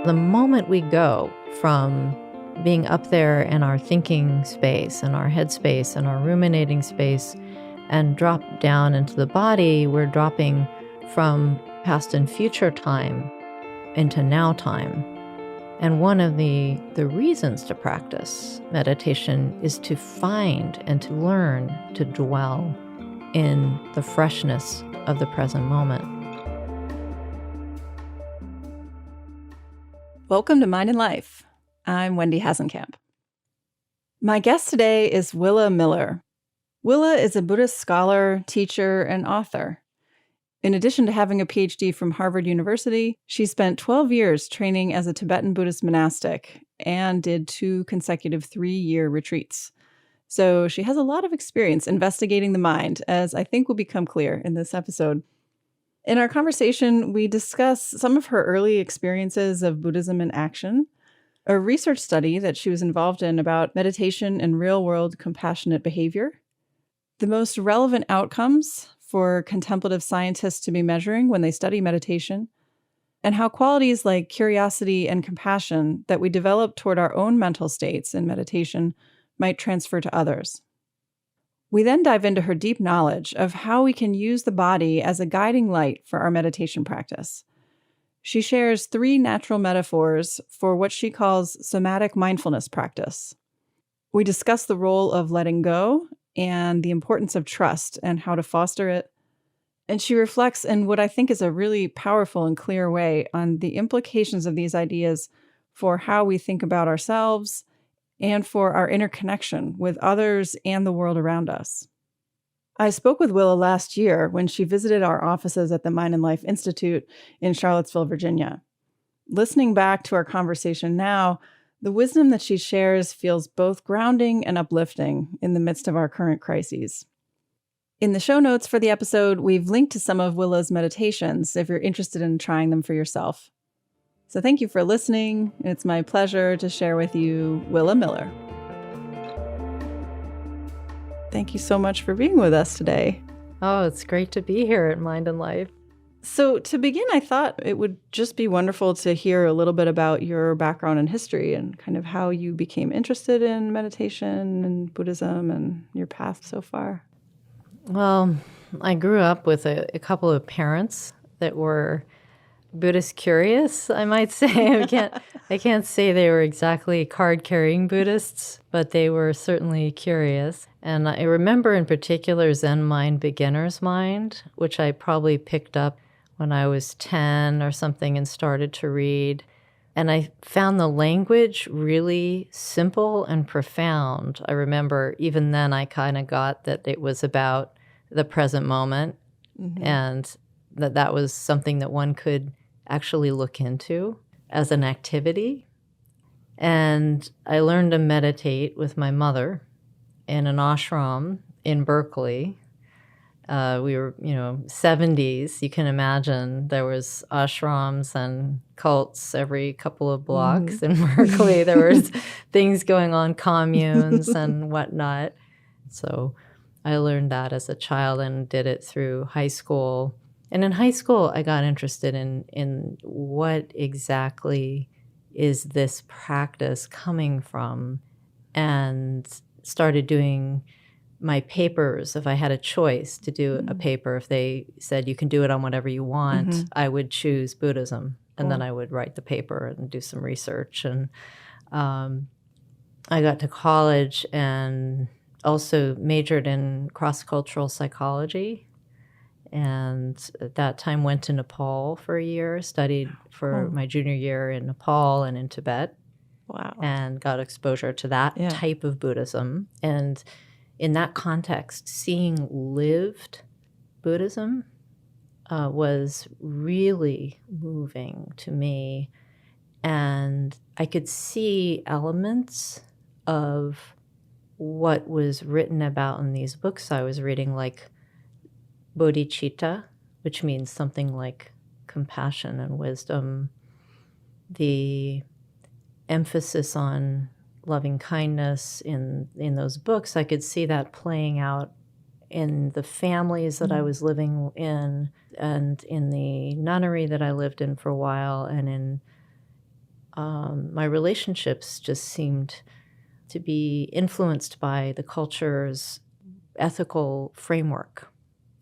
The moment we go from being up there in our thinking space and our head space and our ruminating space and drop down into the body, we're dropping from past and future time into now time. And one of the reasons to practice meditation is to find and to learn to dwell in the freshness of the present moment. Welcome to Mind and Life. I'm Wendy Hasenkamp. My guest today is Willa Miller. Willa is a Buddhist scholar, teacher, and author. In addition to having a PhD from Harvard University, she spent 12 years training as a Tibetan Buddhist monastic and did 2 consecutive 3-year retreats. So she has a lot of experience investigating the mind, as I think will become clear in this episode. In our conversation, we discuss some of her early experiences of Buddhism in action, a research study that she was involved in about meditation and real-world compassionate behavior, the most relevant outcomes for contemplative scientists to be measuring when they study meditation, and how qualities like curiosity and compassion that we develop toward our own mental states in meditation might transfer to others. We then dive into her deep knowledge of how we can use the body as a guiding light for our meditation practice. She shares 3 natural metaphors for what she calls somatic mindfulness practice. We discuss the role of letting go and the importance of trust and how to foster it. And she reflects in what I think is a really powerful and clear way on the implications of these ideas for how we think about ourselves and for our interconnection with others and the world around us. I spoke with Willa last year when she visited our offices at the Mind and Life Institute in Charlottesville, Virginia. Listening back to our conversation now, the wisdom that she shares feels both grounding and uplifting in the midst of our current crises. In the show notes for the episode, we've linked to some of Willa's meditations if you're interested in trying them for yourself. So thank you for listening. It's my pleasure to share with you Willa Miller. Thank you so much for being with us today. Oh, it's great to be here at Mind and Life. So to begin, I thought it would just be wonderful to hear a little bit about your background and history and kind of how you became interested in meditation and Buddhism and your path so far. Well, I grew up with a couple of parents that were Buddhist curious, I might say. I can't say they were exactly card-carrying Buddhists, but they were certainly curious. And I remember in particular Zen Mind, Beginner's Mind, which I probably picked up when I was 10 or something and started to read. And I found the language really simple and profound. I remember even then I kind of got that it was about the present moment, and that was something that one could actually look into as an activity. And I learned to meditate with my mother in an ashram in Berkeley. We were, 70s. You can imagine there was ashrams and cults every couple of blocks in Berkeley. There was things going on, communes and whatnot. So I learned that as a child and did it through high school. And in high school, I got interested in what exactly is this practice coming from, and started doing my papers. If I had a choice to do a paper, if they said you can do it on whatever you want, I would choose Buddhism. And then I would write the paper and do some research. And I got to college and also majored in cross-cultural psychology. And at that time went to Nepal for a year, studied for my junior year in Nepal and in Tibet. Wow. And got exposure to that type of Buddhism. And in that context, seeing lived Buddhism was really moving to me. And I could see elements of what was written about in these books I was reading, like bodhicitta, which means something like compassion and wisdom, the emphasis on loving kindness in those books. I could see that playing out in the families that I was living in, and in the nunnery that I lived in for a while, and my relationships just seemed to be influenced by the culture's ethical framework,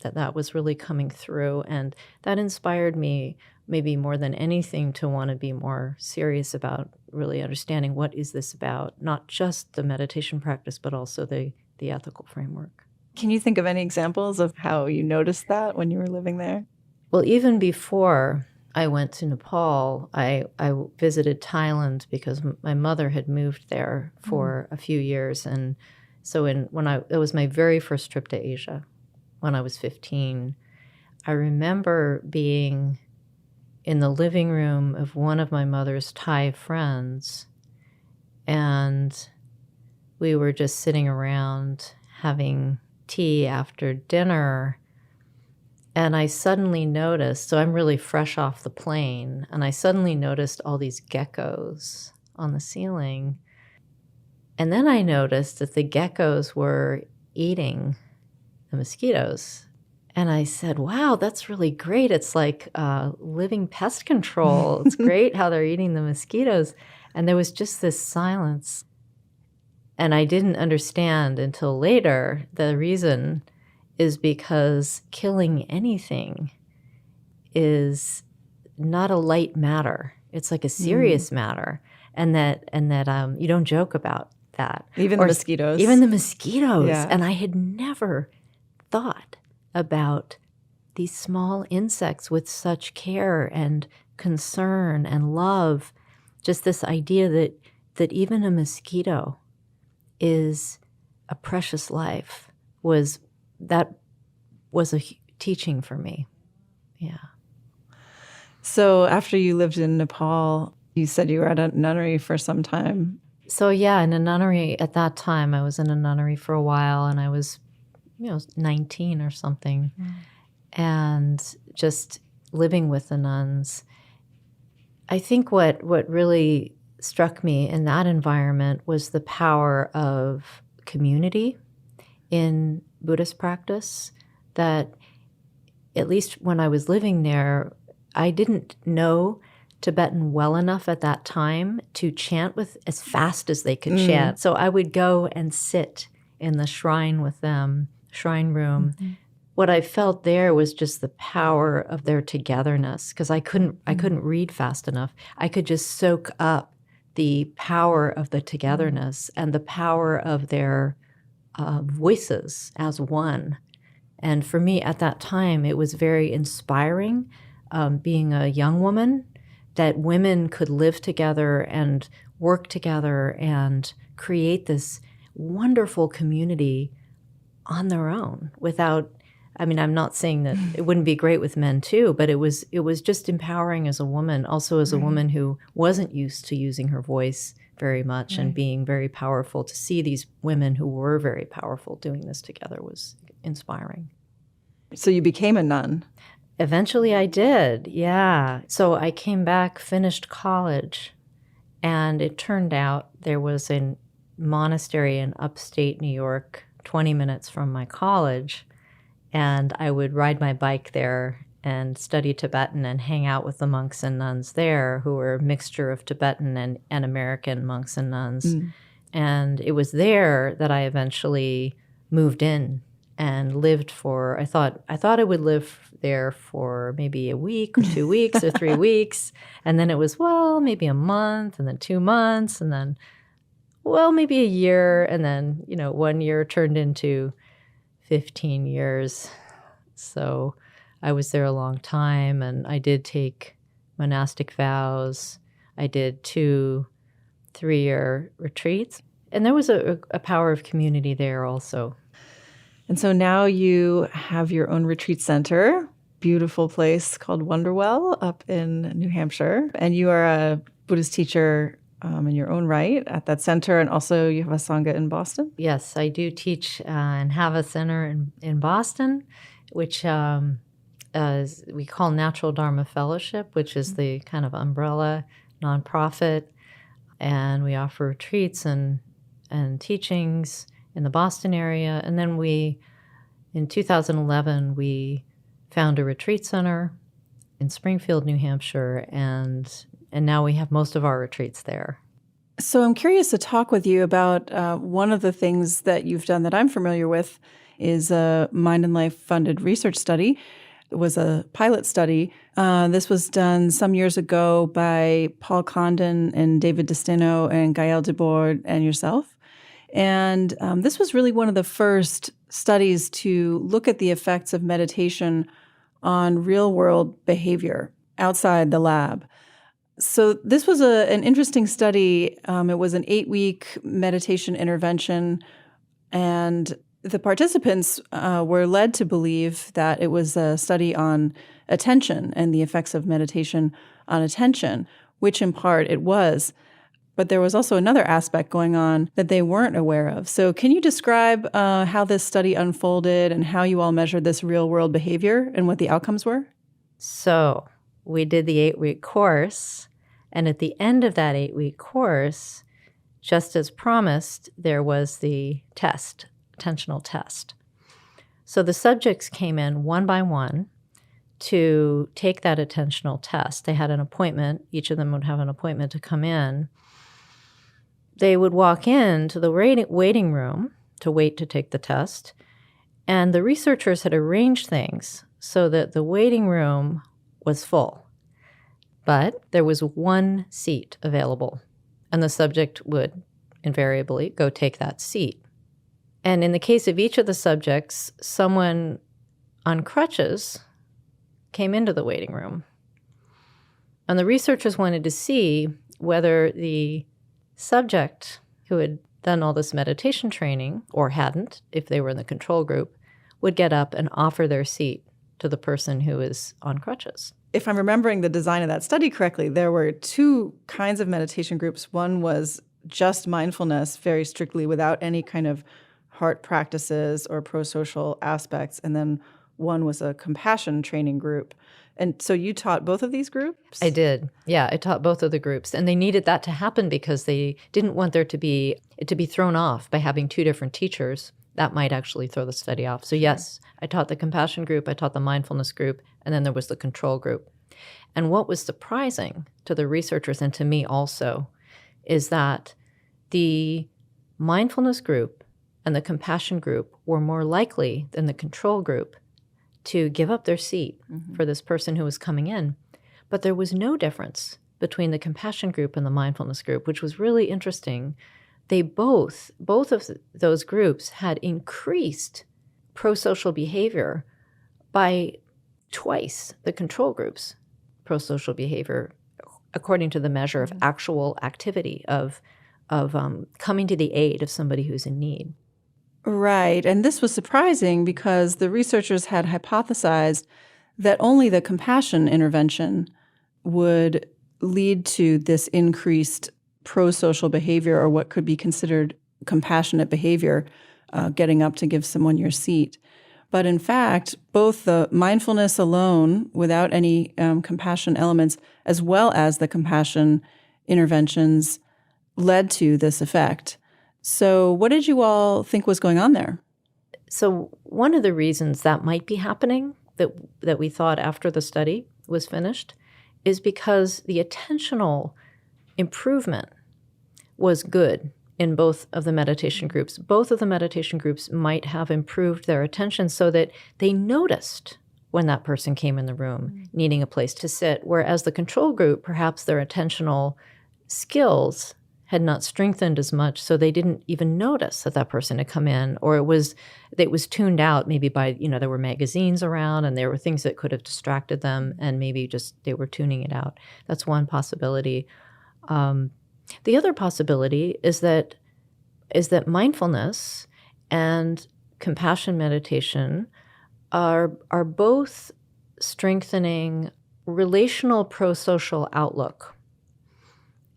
that was really coming through. And that inspired me maybe more than anything to want to be more serious about really understanding what is this about, not just the meditation practice, but also the ethical framework. Can you think of any examples of how you noticed that when you were living there? Well, even before I went to Nepal, I visited Thailand because my mother had moved there for a few years. And so it was my very first trip to Asia when I was 15. I remember being in the living room of one of my mother's Thai friends, and we were just sitting around having tea after dinner. And I suddenly noticed, so I'm really fresh off the plane, and I suddenly noticed all these geckos on the ceiling. And then I noticed that the geckos were eating the mosquitoes. And I said, wow, that's really great. It's like living pest control. It's great how they're eating the mosquitoes. And there was just this silence. And I didn't understand until later the reason is because killing anything is not a light matter. It's like a serious matter, and that you don't joke about that. Even the mosquitoes. Even the mosquitoes. Yeah. And I had never thought about these small insects with such care and concern and love. Just this idea that even a mosquito is a precious life was a teaching for me. Yeah. So after you lived in Nepal, you said you were at a nunnery for some time. So yeah, in a nunnery at that time, I was in a nunnery for a while, and I was, 19 or something, and just living with the nuns. I think what really struck me in that environment was the power of community in Buddhist practice, that at least when I was living there, I didn't know Tibetan well enough at that time to chant with as fast as they could chant. So I would go and sit in the shrine with them, shrine room. Mm-hmm. What I felt there was just the power of their togetherness, because I couldn't read fast enough. I could just soak up the power of the togetherness and the power of their voices as one. And for me at that time, it was very inspiring, being a young woman, that women could live together and work together and create this wonderful community on their own without, I'm not saying that it wouldn't be great with men too, but it was just empowering as a woman, also as a woman who wasn't used to using her voice very much and being very powerful. To see these women who were very powerful doing this together was inspiring. So you became a nun? Eventually I did, yeah. So I came back, finished college, and it turned out there was a monastery in upstate New York, 20 minutes from my college, and I would ride my bike there and study Tibetan and hang out with the monks and nuns there, who were a mixture of Tibetan and American monks and nuns. And it was there that I eventually moved in and lived for, I thought I would live there for maybe a week or 2 weeks or 3 weeks. And then it was, maybe a month, and then 2 months, and then, maybe a year. And then, 1 year turned into 15 years. So I was there a long time, and I did take monastic vows. I did 2 3-year retreats. And there was a power of community there also. And so now you have your own retreat center, beautiful place called Wonderwell up in New Hampshire. And you are a Buddhist teacher in your own right at that center. And also you have a Sangha in Boston? Yes, I do teach and have a center in Boston, which we call Natural Dharma Fellowship, which is the kind of umbrella nonprofit. And we offer retreats and teachings in the Boston area. And then in 2011, we found a retreat center in Springfield, New Hampshire, and and now we have most of our retreats there. So I'm curious to talk with you about one of the things that you've done that I'm familiar with is a Mind and Life funded research study. It was a pilot study. This was done some years ago by Paul Condon and David Destino and Gaël Debord and yourself. And this was really one of the first studies to look at the effects of meditation on real-world behavior outside the lab. So this was an interesting study. It was an 8-week meditation intervention, and the participants were led to believe that it was a study on attention and the effects of meditation on attention, which in part it was. But there was also another aspect going on that they weren't aware of. So can you describe how this study unfolded and how you all measured this real-world behavior and what the outcomes were? So we did the 8-week course, and at the end of that 8-week course, just as promised, there was the test, attentional test. So the subjects came in one by one to take that attentional test. They had an appointment. Each of them would have an appointment to come in. They would walk into the waiting room to wait to take the test, and the researchers had arranged things so that the waiting room was full. But there was one seat available, and the subject would invariably go take that seat. And in the case of each of the subjects, someone on crutches came into the waiting room. And the researchers wanted to see whether the subject who had done all this meditation training, or hadn't, if they were in the control group, would get up and offer their seat to the person who is on crutches. If I'm remembering the design of that study correctly, there were two kinds of meditation groups. One was just mindfulness, very strictly without any kind of heart practices or pro-social aspects. And then one was a compassion training group. And so you taught both of these groups? I did. Yeah, I taught both of the groups. And they needed that to happen because they didn't want it to be thrown off by having two different teachers. That might actually throw the study off. So yes, I taught the compassion group, I taught the mindfulness group, and then there was the control group. And what was surprising to the researchers and to me also is that the mindfulness group and the compassion group were more likely than the control group to give up their seat for this person who was coming in. But there was no difference between the compassion group and the mindfulness group, which was really interesting. They both of those groups had increased pro-social behavior by twice the control group's pro-social behavior, according to the measure of actual activity of coming to the aid of somebody who's in need. Right. And this was surprising because the researchers had hypothesized that only the compassion intervention would lead to this increased pro-social behavior, or what could be considered compassionate behavior, getting up to give someone your seat. But in fact, both the mindfulness alone, without any compassion elements, as well as the compassion interventions, led to this effect. So what did you all think was going on there? So one of the reasons that might be happening, that we thought after the study was finished, is because the attentional improvement was good in both of the meditation groups. Both of the meditation groups might have improved their attention so that they noticed when that person came in the room needing a place to sit, whereas the control group, perhaps their attentional skills had not strengthened as much, so they didn't even notice that that person had come in, or it was tuned out maybe by, there were magazines around and there were things that could have distracted them, and maybe just they were tuning it out. That's one possibility. The other possibility is that mindfulness and compassion meditation are both strengthening relational pro-social outlook.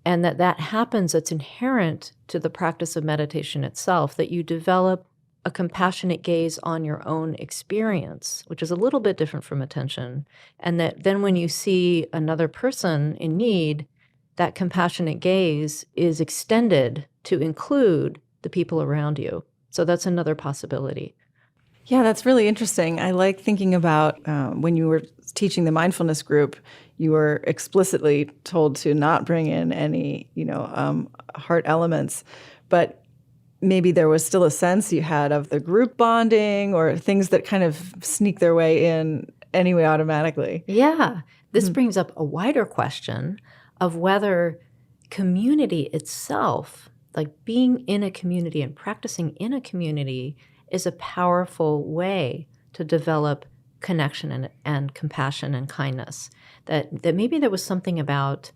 And that happens, it's inherent to the practice of meditation itself, that you develop a compassionate gaze on your own experience, which is a little bit different from attention. And that then when you see another person in need, that compassionate gaze is extended to include the people around you. So that's another possibility. Yeah, that's really interesting. I like thinking about when you were teaching the mindfulness group, you were explicitly told to not bring in any, heart elements, but maybe there was still a sense you had of the group bonding or things that kind of sneak their way in anyway automatically. Yeah, this Mhm. brings up a wider question of whether community itself, like being in a community and practicing in a community, is a powerful way to develop connection and compassion and kindness. That maybe there was something about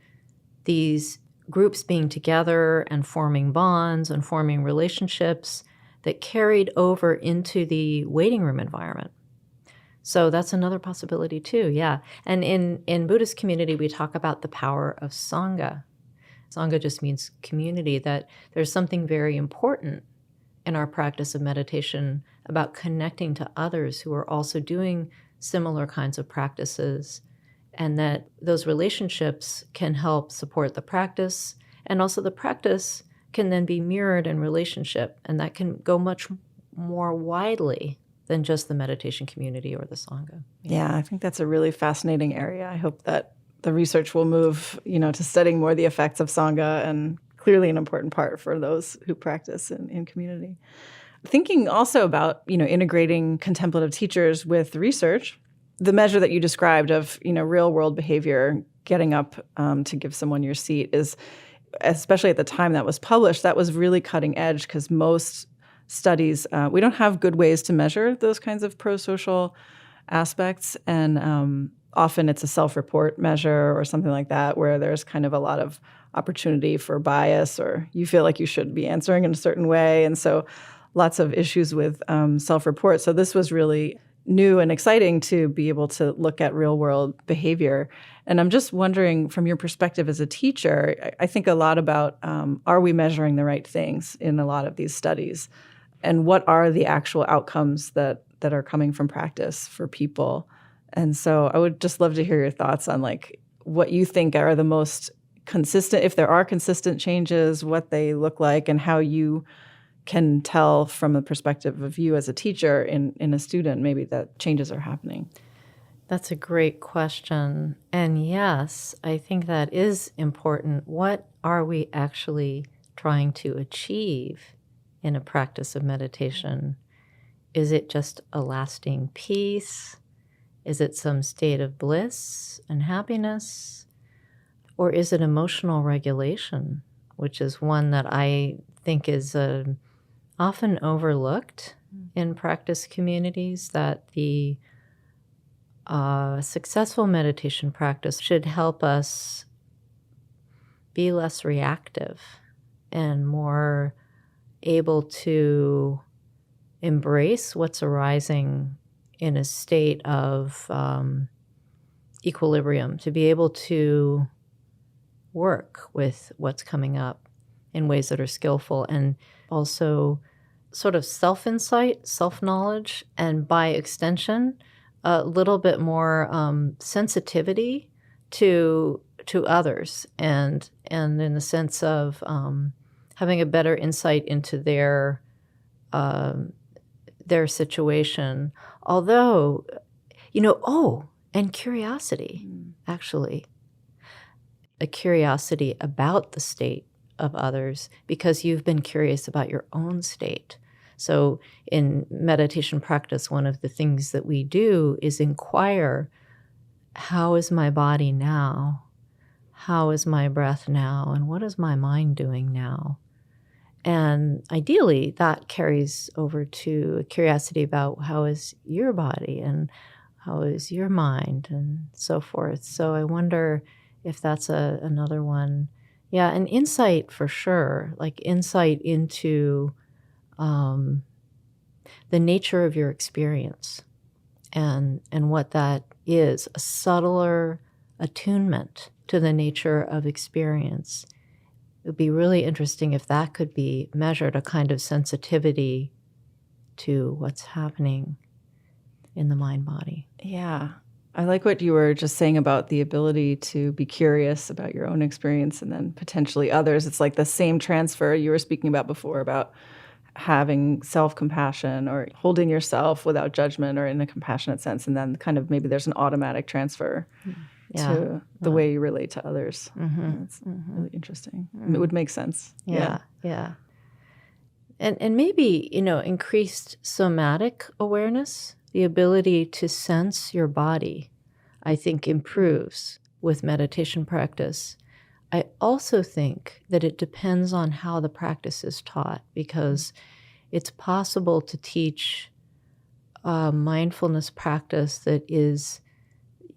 these groups being together and forming bonds and forming relationships that carried over into the waiting room environment. So that's another possibility too, yeah. And in Buddhist community, we talk about the power of Sangha. Sangha just means community, that there's something very important in our practice of meditation about connecting to others who are also doing similar kinds of practices, and that those relationships can help support the practice, and also the practice can then be mirrored in relationship, and that can go much more widely than just the meditation community or the Sangha. Yeah, I think that's a really fascinating area. I hope that the research will move, to studying more the effects of Sangha, and clearly an important part for those who practice in community. Thinking also about, integrating contemplative teachers with research, the measure that you described of, real world behavior, getting up to give someone your seat is, especially at the time that was published, that was really cutting edge because most studies, we don't have good ways to measure those kinds of pro-social aspects. And often it's a self-report measure or something like that where there's kind of a lot of opportunity for bias, or you feel like you should be answering in a certain way. And so lots of issues with self-report. So this was really new and exciting to be able to look at real-world behavior. And I'm just wondering, from your perspective as a teacher, I think a lot about are we measuring the right things in a lot of these studies? And what are the actual outcomes that are coming from practice for people? And so I would just love to hear your thoughts on like what you think are the most consistent, if there are consistent changes, what they look like, and how you can tell from the perspective of you as a teacher in a student maybe that changes are happening. That's a great question. And yes, I think that is important. What are we actually trying to achieve in a practice of meditation? Is it just a lasting peace? Is it some state of bliss and happiness? Or is it emotional regulation, which is one that I think is often overlooked in practice communities, that the successful meditation practice should help us be less reactive and more able to embrace what's arising in a state of equilibrium, to be able to work with what's coming up in ways that are skillful, and also sort of self-insight, self-knowledge, and by extension, a little bit more sensitivity to others, and in the sense of having a better insight into their situation. Although, and curiosity, actually, a curiosity about the state of others, because you've been curious about your own state. So in meditation practice, one of the things that we do is inquire, how is my body now? How is my breath now? And what is my mind doing now? And ideally, that carries over to a curiosity about how is your body and how is your mind and so forth. So I wonder if that's another one. Yeah, an insight for sure, like insight into the nature of your experience and what that is, a subtler attunement to the nature of experience. It would be really interesting if that could be measured, a kind of sensitivity to what's happening in the mind-body. Yeah. I like what you were just saying about the ability to be curious about your own experience and then potentially others. It's like the same transfer you were speaking about before, about having self-compassion or holding yourself without judgment or in a compassionate sense. And then kind of maybe there's an automatic transfer to the way you relate to others. That's really interesting. It would make sense. Yeah. And maybe, increased somatic awareness, the ability to sense your body, I think improves with meditation practice. I also think that it depends on how the practice is taught, because it's possible to teach a mindfulness practice that is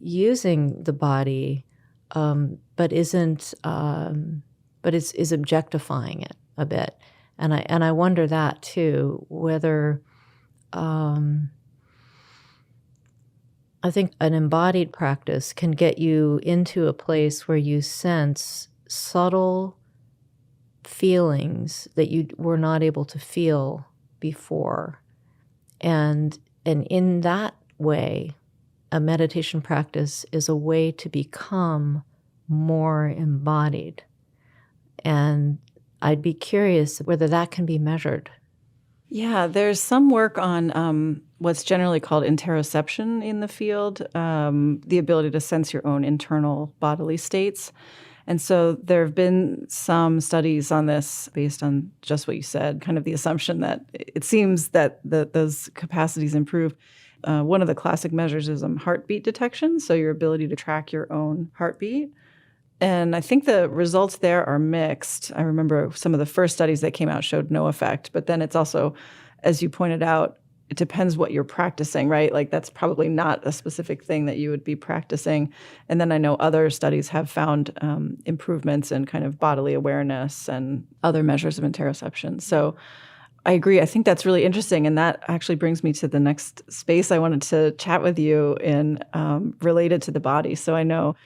using the body, but isn't, but is objectifying it a bit. And I wonder that too, whether I think an embodied practice can get you into a place where you sense subtle feelings that you were not able to feel before. And in that way, a meditation practice is a way to become more embodied. And I'd be curious whether that can be measured. Yeah, there's some work on what's generally called interoception in the field, the ability to sense your own internal bodily states. And so there have been some studies on this based on just what you said, kind of the assumption that it seems that those capacities improve. One of the classic measures is heartbeat detection, so your ability to track your own heartbeat. And I think the results there are mixed. I remember some of the first studies that came out showed no effect, but then it's also, as you pointed out, it depends what you're practicing, right? Like that's probably not a specific thing that you would be practicing. And then I know other studies have found improvements in kind of bodily awareness and other measures of interoception. So I agree. I think that's really interesting. And that actually brings me to the next space I wanted to chat with you in, related to the body. So I know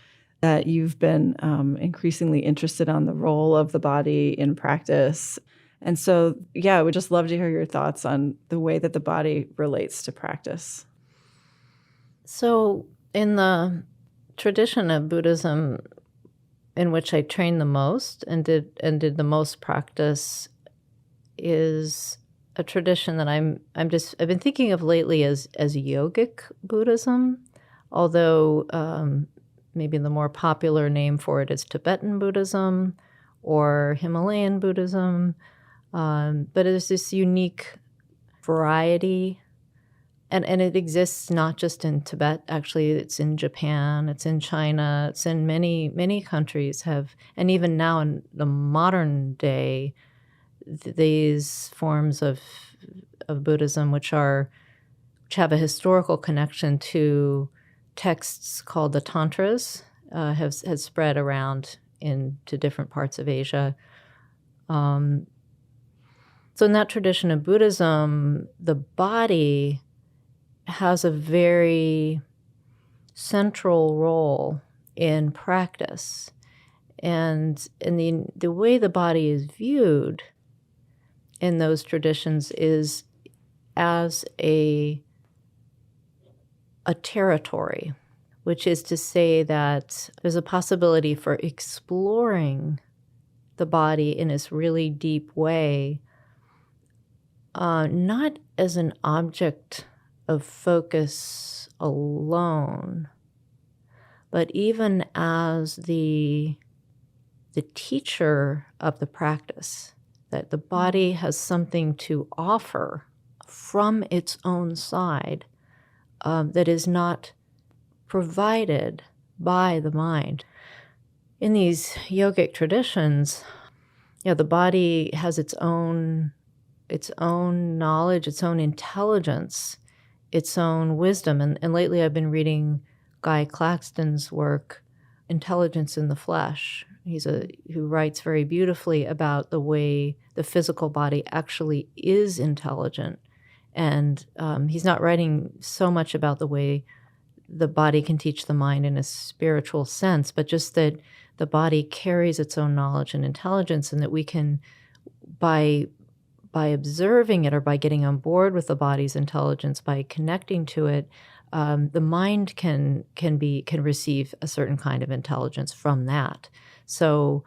that you've been increasingly interested on the role of the body in practice. And so, yeah, I would just love to hear your thoughts on the way that the body relates to practice. So in the tradition of Buddhism in which I trained the most and did the most practice is a tradition that I've been thinking of lately as yogic Buddhism, although maybe the more popular name for it is Tibetan Buddhism or Himalayan Buddhism. But there's this unique variety, and it exists not just in Tibet. Actually, it's in Japan, it's in China, it's in many countries and even now in the modern day, these forms of Buddhism, which have a historical connection to texts called the Tantras, has spread around into different parts of Asia. So in that tradition of Buddhism, the body has a very central role in practice. And the way the body is viewed in those traditions is as a territory, which is to say that there's a possibility for exploring the body in this really deep way, not as an object of focus alone, but even as the teacher of the practice, that the body has something to offer from its own side that is not provided by the mind. In these yogic traditions, the body has its own knowledge, its own intelligence, its own wisdom. And lately I've been reading Guy Claxton's work, Intelligence in the Flesh. Who writes very beautifully about the way the physical body actually is intelligent. And he's not writing so much about the way the body can teach the mind in a spiritual sense, but just that the body carries its own knowledge and intelligence, and that we can, by observing it or by getting on board with the body's intelligence, by connecting to it, the mind can receive a certain kind of intelligence from that. So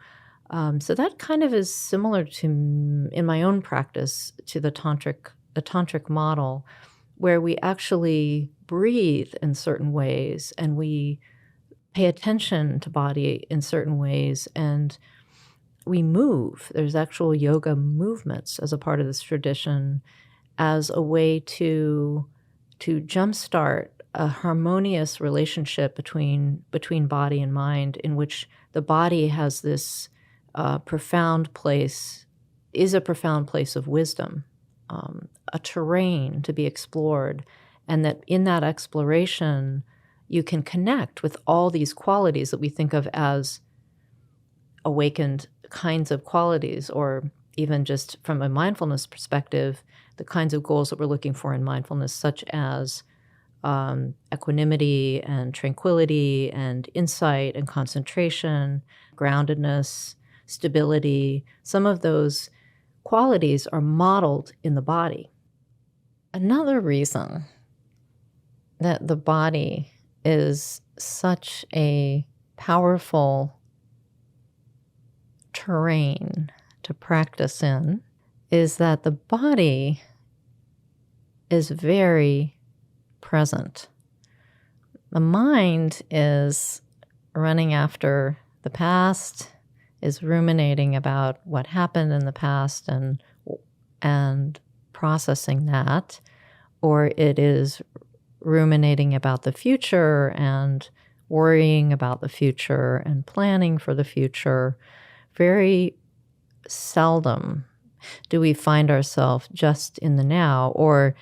So that kind of is similar to, in my own practice, to the tantric model, where we actually breathe in certain ways and we pay attention to body in certain ways and we move. There's actual yoga movements as a part of this tradition as a way to jumpstart a harmonious relationship between body and mind, in which the body has this profound place of wisdom, a terrain to be explored, and that in that exploration you can connect with all these qualities that we think of as awakened kinds of qualities, or even just from a mindfulness perspective, the kinds of goals that we're looking for in mindfulness, such as equanimity and tranquility and insight and concentration, groundedness, stability. Some of those qualities are modeled in the body. Another reason that the body is such a powerful terrain to practice in is that the body is very present. The mind is running after the past, is ruminating about what happened in the past and processing that, or it is ruminating about the future and worrying about the future and planning for the future. Very seldom do we find ourselves just in the now, or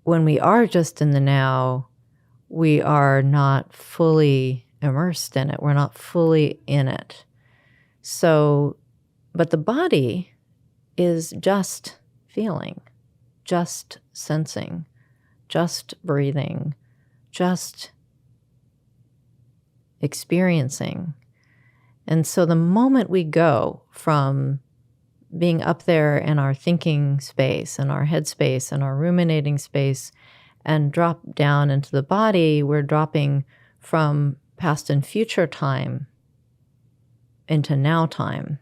when we are just in the now, we are not fully immersed in it. We're not fully in it. So, but the body is just feeling, just sensing, just breathing, just experiencing. And so the moment we go from being up there in our thinking space and our head space and our ruminating space and drop down into the body, we're dropping from past and future time into now time.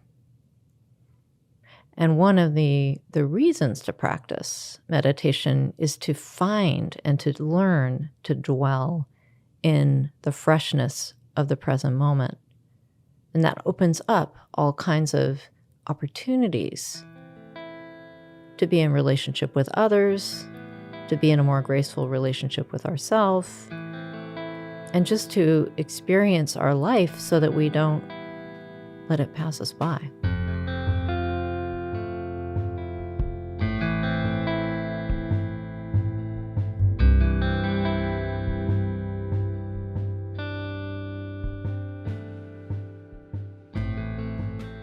And one of the reasons to practice meditation is to find and to learn to dwell in the freshness of the present moment. And that opens up all kinds of opportunities to be in relationship with others, to be in a more graceful relationship with ourselves, and just to experience our life so that we don't let it pass us by.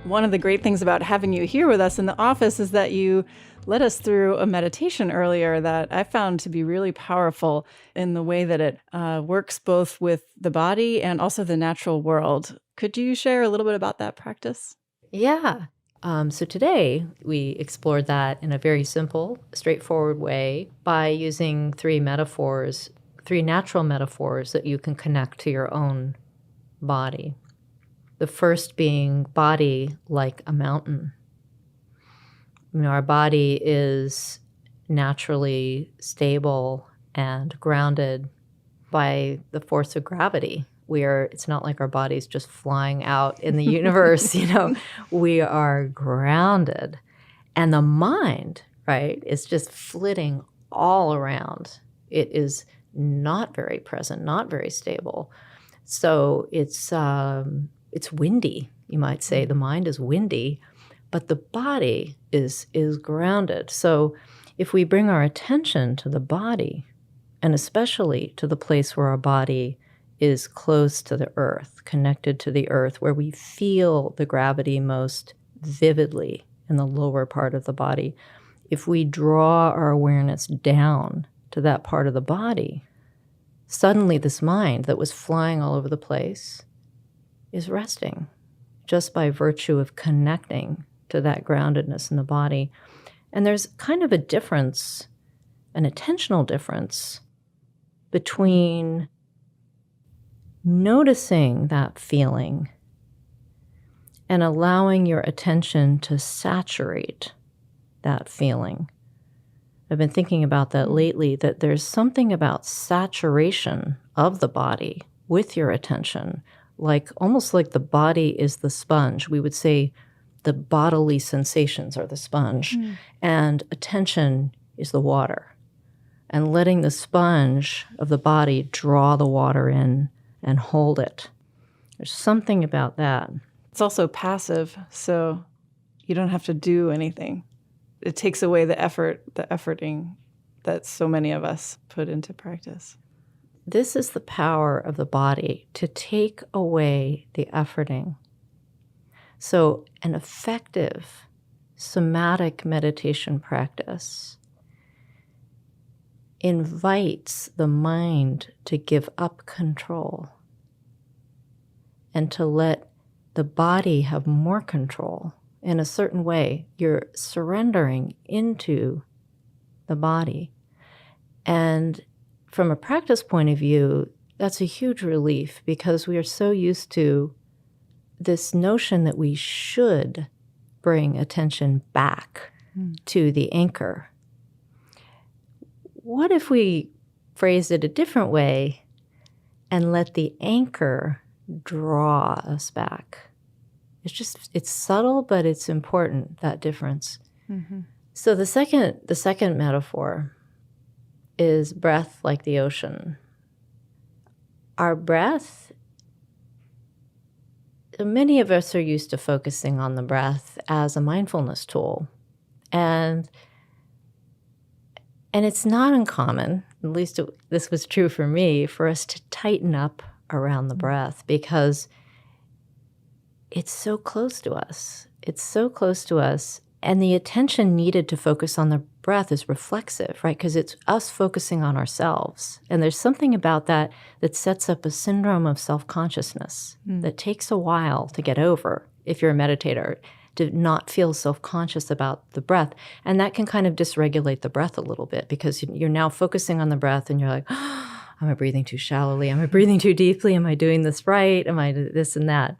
One of the great things about having you here with us in the office is that you led us through a meditation earlier that I found to be really powerful in the way that it works both with the body and also the natural world. Could you share a little bit about that practice? Yeah. So today we explored that in a very simple, straightforward way by using three natural metaphors that you can connect to your own body. The first being body like a mountain. Our body is naturally stable and grounded by the force of gravity. It's not like our body's just flying out in the universe, we are grounded. And the mind, right, is just flitting all around. It is not very present, not very stable. So it's windy, you might say. The mind is windy, but the body is grounded. So if we bring our attention to the body, and especially to the place where our body is close to the earth, connected to the earth, where we feel the gravity most vividly in the lower part of the body, if we draw our awareness down to that part of the body, suddenly this mind that was flying all over the place is resting just by virtue of connecting to that groundedness in the body. And there's kind of a difference, an attentional difference between noticing that feeling and allowing your attention to saturate that feeling. I've been thinking about that lately, that there's something about saturation of the body with your attention, like almost like the body is the sponge. We would say the bodily sensations are the sponge, and attention is the water. And letting the sponge of the body draw the water in and hold it. There's something about that. It's also passive, so you don't have to do anything. It takes away the efforting that so many of us put into practice. This is the power of the body, to take away the efforting. So an effective somatic meditation practice invites the mind to give up control and to let the body have more control. In a certain way, you're surrendering into the body. And from a practice point of view, that's a huge relief, because we are so used to this notion that we should bring attention back to the anchor. What if we phrase it a different way and let the anchor draw us back? It's subtle, but it's important, that difference. Mm-hmm. So the second metaphor is breath like the ocean. Our breath, many of us are used to focusing on the breath as a mindfulness tool. And it's not uncommon, at least this was true for me, for us to tighten up around the breath, because it's so close to us. It's so close to us. And the attention needed to focus on the breath is reflexive, right? Because it's us focusing on ourselves. And there's something about that that sets up a syndrome of self-consciousness that takes a while to get over if you're a meditator, to not feel self-conscious about the breath. And that can kind of dysregulate the breath a little bit, because you're now focusing on the breath and you're like, oh, am I breathing too shallowly? Am I breathing too deeply? Am I doing this right? Am I this and that?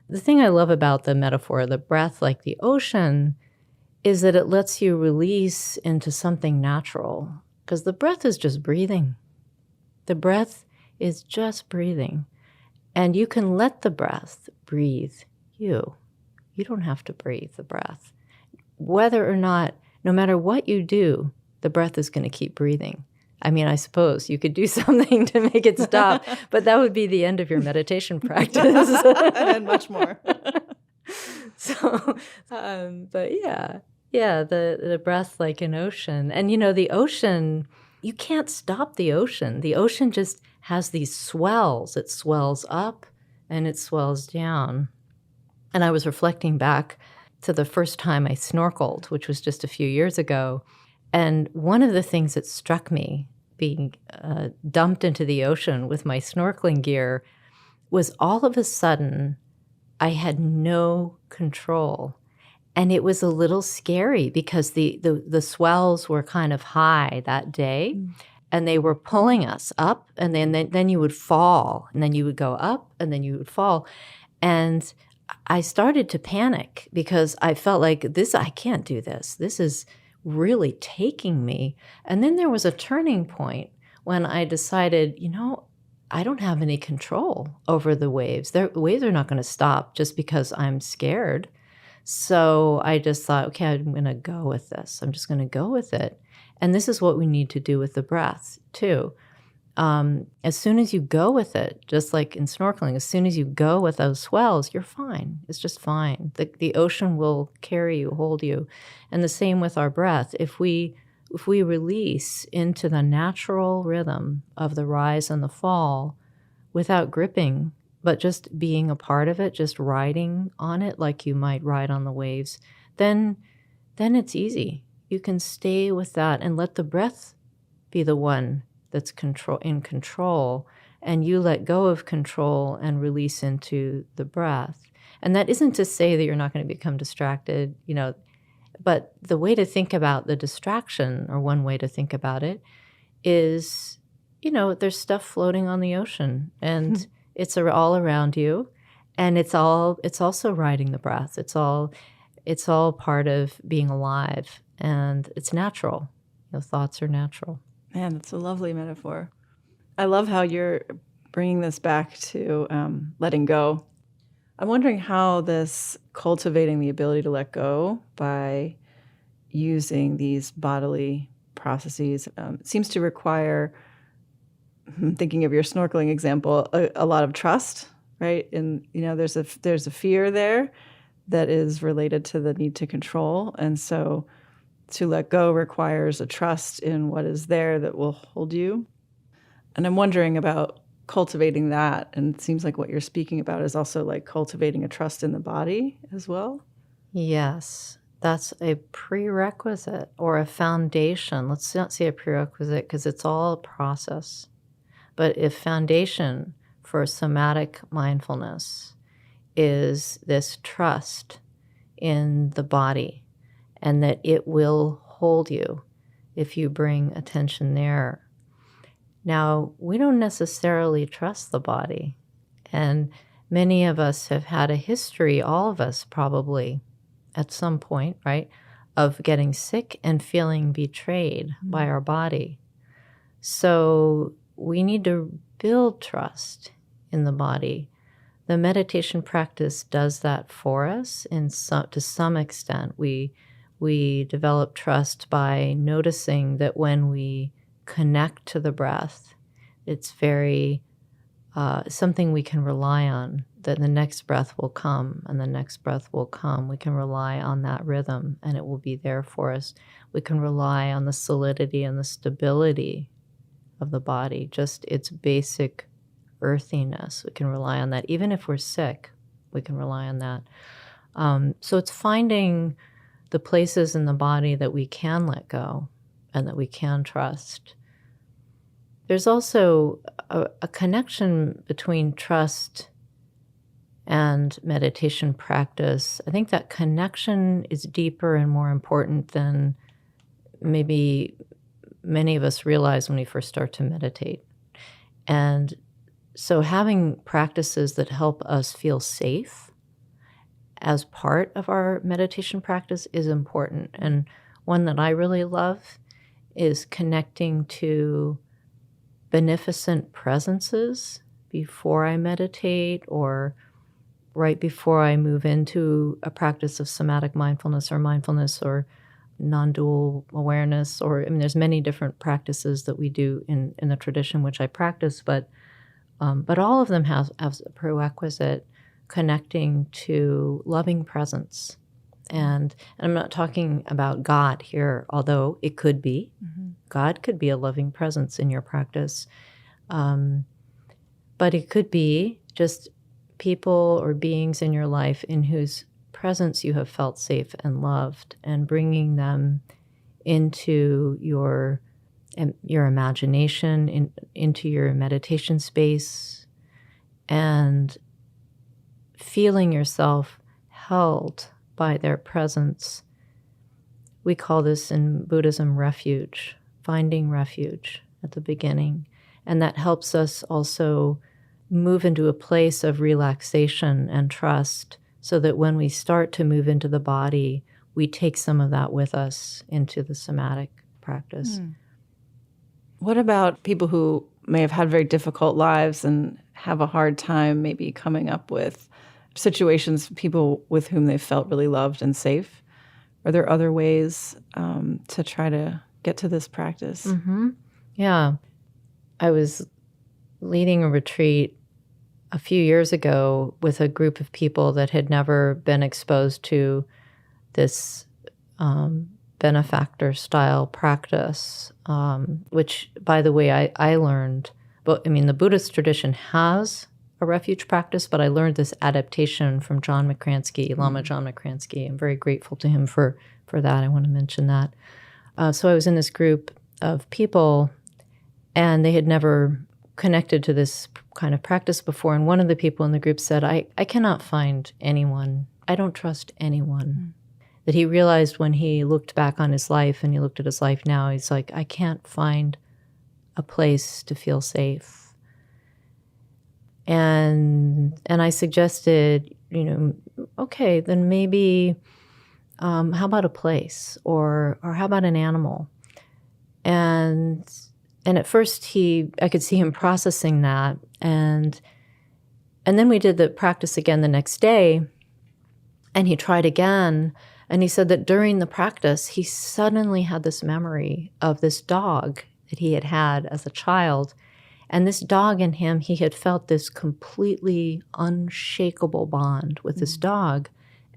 The thing I love about the metaphor, the breath like the ocean, is that it lets you release into something natural, because the breath is just breathing. The breath is just breathing. And you can let the breath breathe you. You don't have to breathe the breath. Whether or not, no matter what you do, the breath is going to keep breathing. I mean, I suppose you could do something to make it stop, but that would be the end of your meditation practice. And much more. So, but yeah, the breath like an ocean. And, the ocean, you can't stop the ocean. The ocean just has these swells. It swells up and it swells down. And I was reflecting back to the first time I snorkeled, which was just a few years ago. And one of the things that struck me, being dumped into the ocean with my snorkeling gear, was all of a sudden I had no control. And it was a little scary, because the swells were kind of high that day, and they were pulling us up, and then you would fall, and then you would go up, and then you would fall. And I started to panic, because I felt like I can't do this. This is really taking me. And then there was a turning point when I decided, I don't have any control over the waves. The waves are not going to stop just because I'm scared. So I just thought, okay, I'm going to go with this. I'm just going to go with it. And this is what we need to do with the breath too. As soon as you go with it, just like in snorkeling, as soon as you go with those swells, you're fine. It's just fine. The ocean will carry you, hold you. And the same with our breath. If we release into the natural rhythm of the rise and the fall without gripping, but just being a part of it, just riding on it like you might ride on the waves, then it's easy. You can stay with that and let the breath be the one that's in control, and you let go of control and release into the breath. And that isn't to say that you're not going to become distracted, but the way to think about the distraction, or one way to think about it, is, there's stuff floating on the ocean, and it's all around you. And it's also riding the breath. It's all part of being alive, and it's natural. Thoughts are natural. Man, that's a lovely metaphor. I love how you're bringing this back to letting go. I'm wondering how this cultivating the ability to let go by using these bodily processes seems to require, thinking of your snorkeling example, a lot of trust, right? And there's a fear there that is related to the need to control, and so to let go requires a trust in what is there that will hold you. And I'm wondering about cultivating that, and it seems like what you're speaking about is also like cultivating a trust in the body as well. Yes, that's a prerequisite or a foundation. Let's not say a prerequisite because it's all a process. But a foundation for somatic mindfulness is this trust in the body, and that it will hold you if you bring attention there. Now, we don't necessarily trust the body, and many of us have had a history, all of us probably, at some point, right, of getting sick and feeling betrayed by our body. So we need to build trust in the body. The meditation practice does that for us to some extent. We develop trust by noticing that when we connect to the breath, it's very something we can rely on, that the next breath will come and the next breath will come. We can rely on that rhythm and it will be there for us. We can rely on the solidity and the stability of the body, just its basic earthiness. We can rely on that. Even if we're sick, we can rely on that. So it's finding the places in the body that we can let go and that we can trust. There's also a connection between trust and meditation practice. I think that connection is deeper and more important than maybe many of us realize when we first start to meditate. And so having practices that help us feel safe as part of our meditation practice is important. And one that I really love is connecting to beneficent presences before I meditate or right before I move into a practice of somatic mindfulness or non-dual awareness, there's many different practices that we do in the tradition which I practice, but all of them have a prerequisite connecting to loving presence. And I'm not talking about God here, although it could be. Mm-hmm. God could be a loving presence in your practice. But it could be just people or beings in your life in whose presence you have felt safe and loved, and bringing them into your imagination, into your meditation space, and feeling yourself held by their presence. We call this in Buddhism refuge, finding refuge at the beginning. And that helps us also move into a place of relaxation and trust, so that when we start to move into the body, we take some of that with us into the somatic practice. What about people who may have had very difficult lives and have a hard time maybe coming up with situations, people with whom they felt really loved and safe? Are there other ways to try to get to this practice? Mm-hmm. Yeah. I was leading a retreat a few years ago with a group of people that had never been exposed to this benefactor-style practice, which, by the way, I learned. But the Buddhist tradition has a refuge practice, but I learned this adaptation from John McCransky, Lama John McCransky. I'm very grateful to him for that. I want to mention that. So I was in this group of people, and they had never connected to this kind of practice before. And one of the people in the group said, I cannot find anyone. I don't trust anyone. That he realized when he looked back on his life and he looked at his life now, he's like, I can't find a place to feel safe. And I suggested, okay, then maybe how about a place, or how about an animal? And at first I could see him processing that, and then we did the practice again the next day, and he tried again, and he said that during the practice he suddenly had this memory of this dog that he had had as a child. And this dog and him, he had felt this completely unshakable bond with this dog.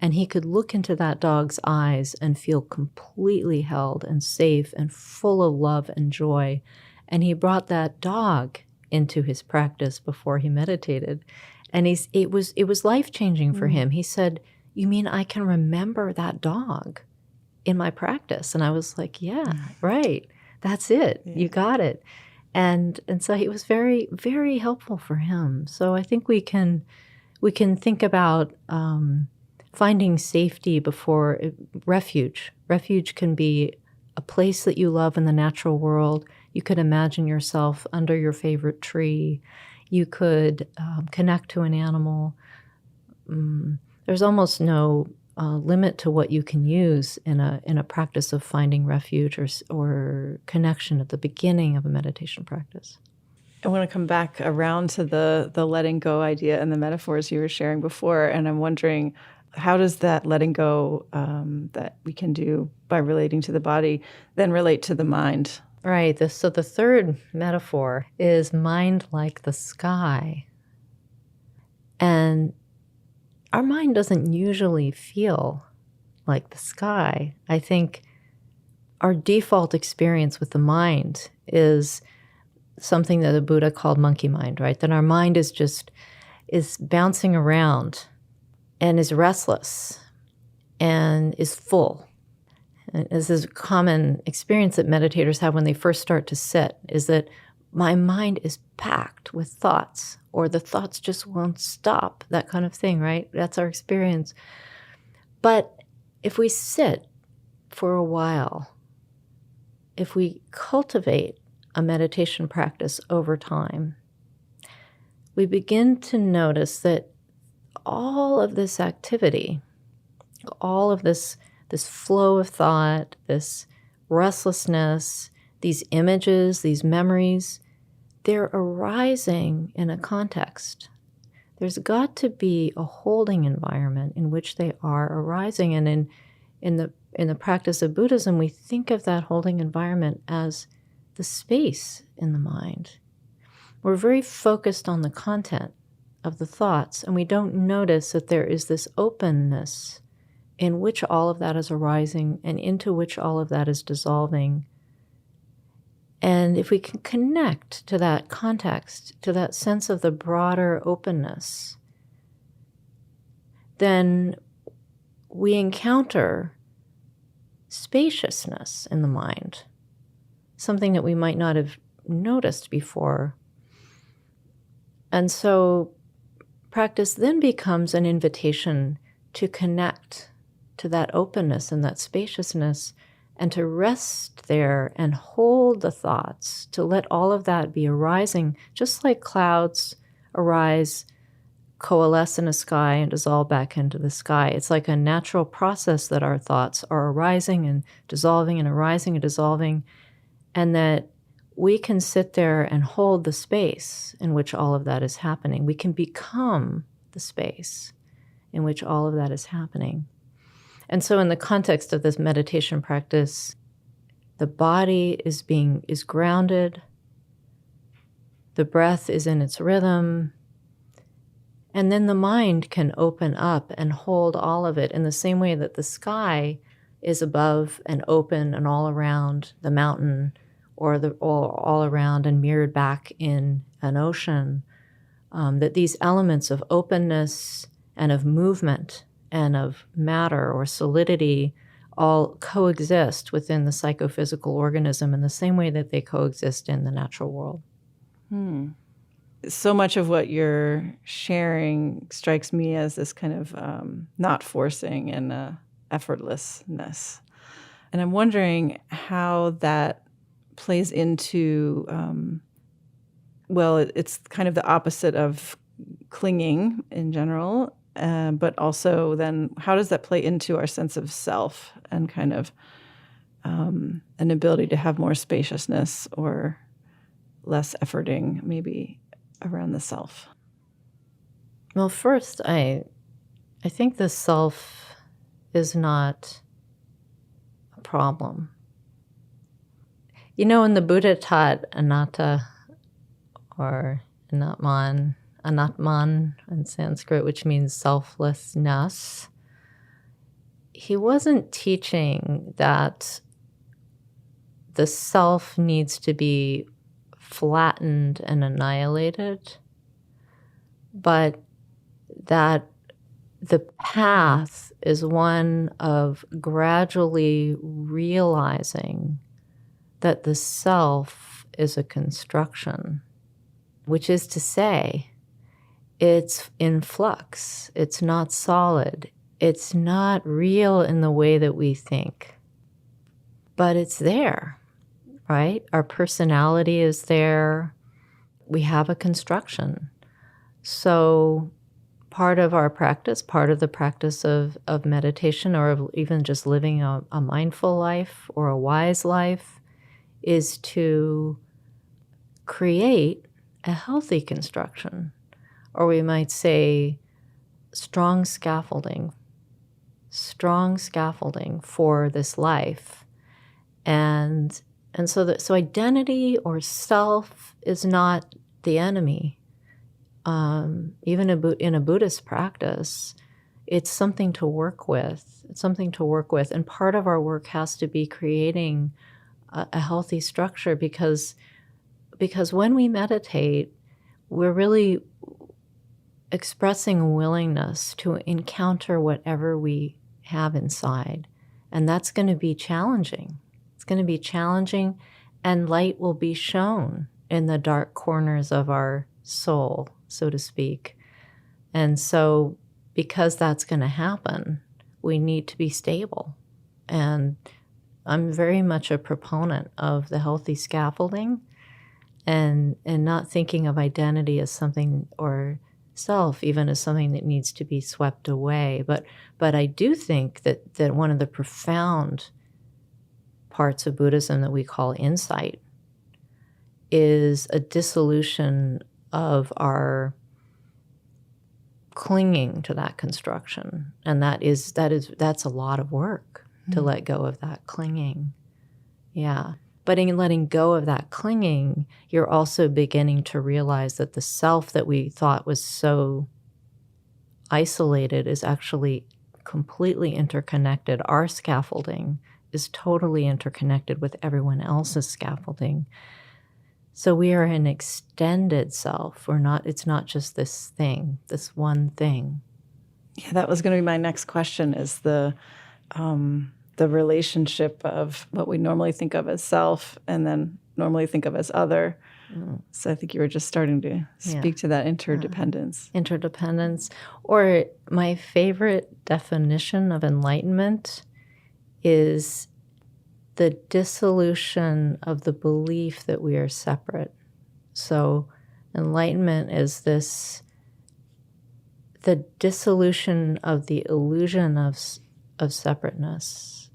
And he could look into that dog's eyes and feel completely held and safe and full of love and joy. And he brought that dog into his practice before he meditated. And it was life-changing for him. He said, "You mean I can remember that dog in my practice?" And I was like, "Yeah, right. That's it. Yeah. You got it." And so it was very, very helpful for him. So I think we can think about finding safety before refuge. Refuge can be a place that you love in the natural world. You could imagine yourself under your favorite tree. You could connect to an animal. There's almost no limit to what you can use in a practice of finding refuge or connection at the beginning of a meditation practice. I want to come back around to the letting go idea and the metaphors you were sharing before, and I'm wondering, how does that letting go that we can do by relating to the body then relate to the mind? Right. So the third metaphor is mind like the sky. And our mind doesn't usually feel like the sky. I think our default experience with the mind is something that the Buddha called monkey mind, right? That our mind is bouncing around and is restless and is full. And this is a common experience that meditators have when they first start to sit, is that my mind is packed with thoughts, or the thoughts just won't stop, that kind of thing, right? That's our experience. But if we sit for a while, if we cultivate a meditation practice over time, we begin to notice that all of this activity, all of this flow of thought, this restlessness, these images, these memories, they're arising in a context. There's got to be a holding environment in which they are arising. And in the practice of Buddhism, we think of that holding environment as the space in the mind. We're very focused on the content of the thoughts, and we don't notice that there is this openness in which all of that is arising and into which all of that is dissolving. And if we can connect to that context, to that sense of the broader openness, then we encounter spaciousness in the mind, something that we might not have noticed before. And so practice then becomes an invitation to connect to that openness and that spaciousness, and to rest there and hold the thoughts, to let all of that be arising, just like clouds arise, coalesce in a sky, and dissolve back into the sky. It's like a natural process that our thoughts are arising and dissolving and arising and dissolving, and that we can sit there and hold the space in which all of that is happening. We can become the space in which all of that is happening. And so in the context of this meditation practice, the body is grounded, the breath is in its rhythm, and then the mind can open up and hold all of it in the same way that the sky is above and open and all around the mountain, or all around and mirrored back in an ocean, that these elements of openness and of movement and of matter or solidity all coexist within the psychophysical organism in the same way that they coexist in the natural world. So much of what you're sharing strikes me as this kind of not forcing and effortlessness. And I'm wondering how that plays into, it's kind of the opposite of clinging in general, but also then how does that play into our sense of self and kind of an ability to have more spaciousness or less efforting maybe around the self? Well, first, I think the self is not a problem. You know, when the Buddha taught anatta or anatman in Sanskrit, which means selflessness, he wasn't teaching that the self needs to be flattened and annihilated, but that the path is one of gradually realizing that the self is a construction, which is to say, it's in flux, it's not solid, it's not real in the way that we think, but it's there, right? Our personality is there. We have a construction. So part of our practice, part of the practice of meditation or of even just living a mindful life or a wise life is to create a healthy construction, or we might say strong scaffolding for this life. And so identity or self is not the enemy. Even in a Buddhist practice, it's something to work with. It's something to work with. And part of our work has to be creating a healthy structure because when we meditate, we're really expressing a willingness to encounter whatever we have inside. And that's going to be challenging. It's going to be challenging, and light will be shown in the dark corners of our soul, so to speak. And so because that's going to happen, we need to be stable. And I'm very much a proponent of the healthy scaffolding and not thinking of identity as something, or self even, as something that needs to be swept away. But I do think that one of the profound parts of Buddhism that we call insight is a dissolution of our clinging to that construction. And that's a lot of work to let go of that clinging. Yeah. But in letting go of that clinging, you're also beginning to realize that the self that we thought was so isolated is actually completely interconnected. Our scaffolding is totally interconnected with everyone else's scaffolding. So we are an extended self. It's not just this thing, this one thing. Yeah, that was going to be my next question, is the relationship of what we normally think of as self and then normally think of as other. So I think you were just starting to speak to that interdependence. Interdependence. Or my favorite definition of enlightenment is the dissolution of the belief that we are separate. So enlightenment is the dissolution of the illusion of separateness.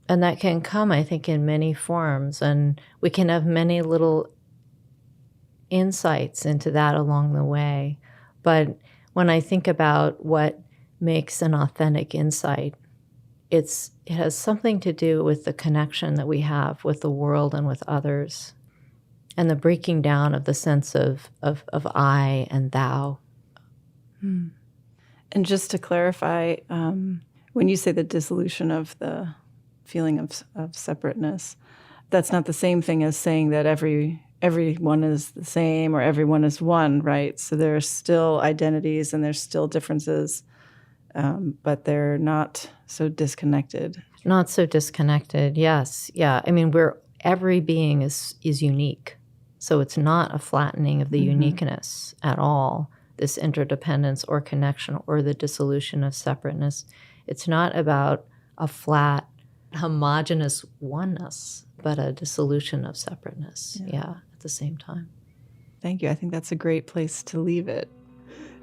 And that can come, I think, in many forms. And we can have many little insights into that along the way. But when I think about what makes an authentic insight, it has something to do with the connection that we have with the world and with others, and the breaking down of the sense of I and thou. And just to clarify, when you say the dissolution of the feeling of separateness, that's not the same thing as saying that everyone is the same or everyone is one, right? So there are still identities and there's still differences, but they're not so disconnected. Not so disconnected, yes. Yeah, I mean, every being is unique. So it's not a flattening of the uniqueness at all, this interdependence or connection or the dissolution of separateness. It's not about a flat, homogeneous oneness, but a dissolution of separateness, at the same time. Thank you. I think that's a great place to leave it.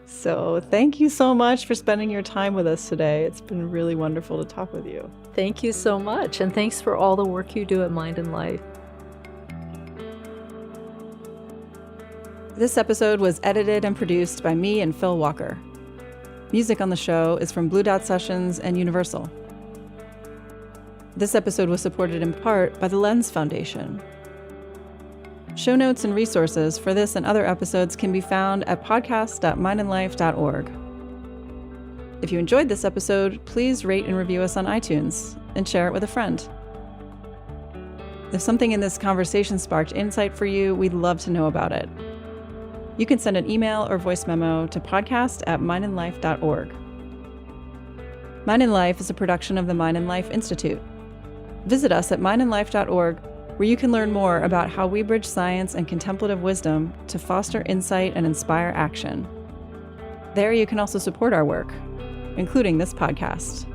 So thank you so much for spending your time with us today. It's been really wonderful to talk with you. Thank you so much. And thanks for all the work you do at Mind and Life. This episode was edited and produced by me and Phil Walker. Music on the show is from Blue Dot Sessions and Universal. This episode was supported in part by the Lens Foundation. Show notes and resources for this and other episodes can be found at podcast.mindandlife.org. If you enjoyed this episode, please rate and review us on iTunes and share it with a friend. If something in this conversation sparked insight for you, we'd love to know about it. You can send an email or voice memo to podcast@mindandlife.org. Mind and Life is a production of the Mind and Life Institute. Visit us at mindandlife.org, where you can learn more about how we bridge science and contemplative wisdom to foster insight and inspire action. There you can also support our work, including this podcast.